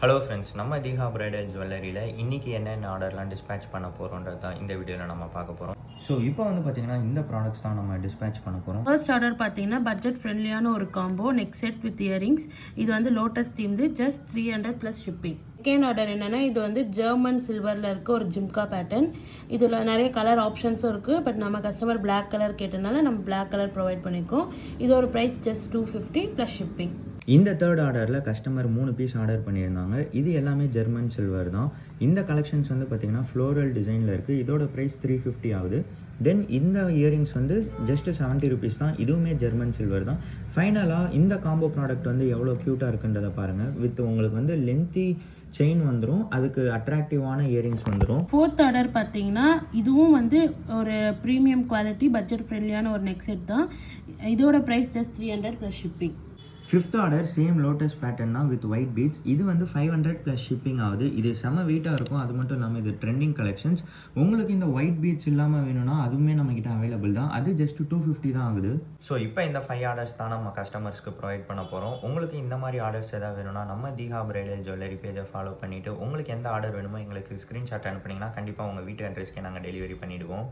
Hello friends, நம்ம தீஹா bridal ஜுவல்லரியில் இன்றைக்கி என்னென்ன ஆர்டர்லாம் டிஸ்பேச் பண்ண போகிறோன்றது தான் இந்த வீடியோவில் நம்ம பார்க்க போகிறோம். ஸோ இப்போ வந்து பார்த்திங்கன்னா இந்த ப்ராடக்ட்ஸ் தான் நம்ம டிஸ்பேச் பண்ண போகிறோம். ஃபர்ஸ்ட் ஆர்டர் பார்த்தீங்கன்னா பட்ஜெட் ஃப்ரெண்ட்லியான ஒரு combo neck set with earrings. இது வந்து லோட்டஸ் தீம்து, just 300 plus shipping. Second order என்னென்னா, இது வந்து ஜெர்மன் சில்வரில் இருக்க ஒரு ஜிம்கா பேட்டர்ன். இதில் நிறைய கலர் ஆப்ஷன்ஸும் இருக்குது. பட் நம்ம கஸ்டமர் பிளாக் கலர் கேட்டனால நம்ம பிளாக் கலர் ப்ரொவைட் பண்ணியிருக்கோம். இதோட ப்ரைஸ் ஜஸ்ட் 250 ப்ளஸ் ஷிப்பிங். இந்த தேர்ட் ஆர்டரில் கஸ்டமர் 3 பீஸ் ஆர்டர் பண்ணியிருந்தாங்க. இது எல்லாமே ஜெர்மன் சில்வர் தான். இந்த கலெக்ஷன்ஸ் வந்து பார்த்திங்கன்னா ஃப்ளோரல் டிசைனில் இருக்குது. இதோட ப்ரைஸ் 350 ஆகுது. தென் இந்த இயரிங்ஸ் வந்து ஜஸ்ட் 70 ருபீஸ் தான். இதுவுமே ஜெர்மன் சில்வர் தான். ஃபைனலாக இந்த காம்போ ப்ராடக்ட் வந்து எவ்வளோ க்யூட்டாக இருக்குன்றதை பாருங்கள். வித் உங்களுக்கு வந்து லென்த்தி செயின் வந்துடும், அதுக்கு அட்ராக்டிவான இயரிங்ஸ் வந்துடும். ஃபோர்த் ஆர்டர் பார்த்தீங்கன்னா இதுவும் வந்து ஒரு ப்ரீமியம் குவாலிட்டி பட்ஜெட் ஃப்ரெண்ட்லியான ஒரு நெக் செட் தான். இதோட price just 300 plus shipping. Fifth order same lotus pattern தான் வித் ஒயிட் பீட்ஸ். இது வந்து 500 ப்ளஸ் ஷிப்பிங் ஆகுது. இது செம வெயிட்டாக இருக்கும். அது மட்டும் இல்லாமல் இது ட்ரெண்டிங் கலெக்ஷன்ஸ். உங்களுக்கு இந்த ஒயிட் பீட்ஸ் இல்லாமல் வேணும்னா அதுவுமே நம்மக்கிட்ட அவைலபிள் தான். அது ஜஸ்ட் 250 தான் ஆகுது. ஸோ இப்போ இந்த 5 ஆர்டர்ஸ் தான் நம்ம கஸ்டமர்ஸ்க்கு ப்ரொவைட் பண்ண போகிறோம். உங்களுக்கு இந்த மாதிரி ஆர்டர்ஸ் எதாவது வேணும்னா நம்ம தீஹா பிரைடல் ஜுவல்லரி பேஜை ஃபாலோ பண்ணிவிட்டு உங்களுக்கு எந்த ஆர்டர் வேணுமோ எங்களுக்கு ஸ்க்ரீன்ஷாட் அனுப்புனீங்கன்னா கண்டிப்பாக உங்கள் வீட்டு அட்ரஸ்க்கே நாங்கள் டெலிவரி பண்ணிவிடுவோம்.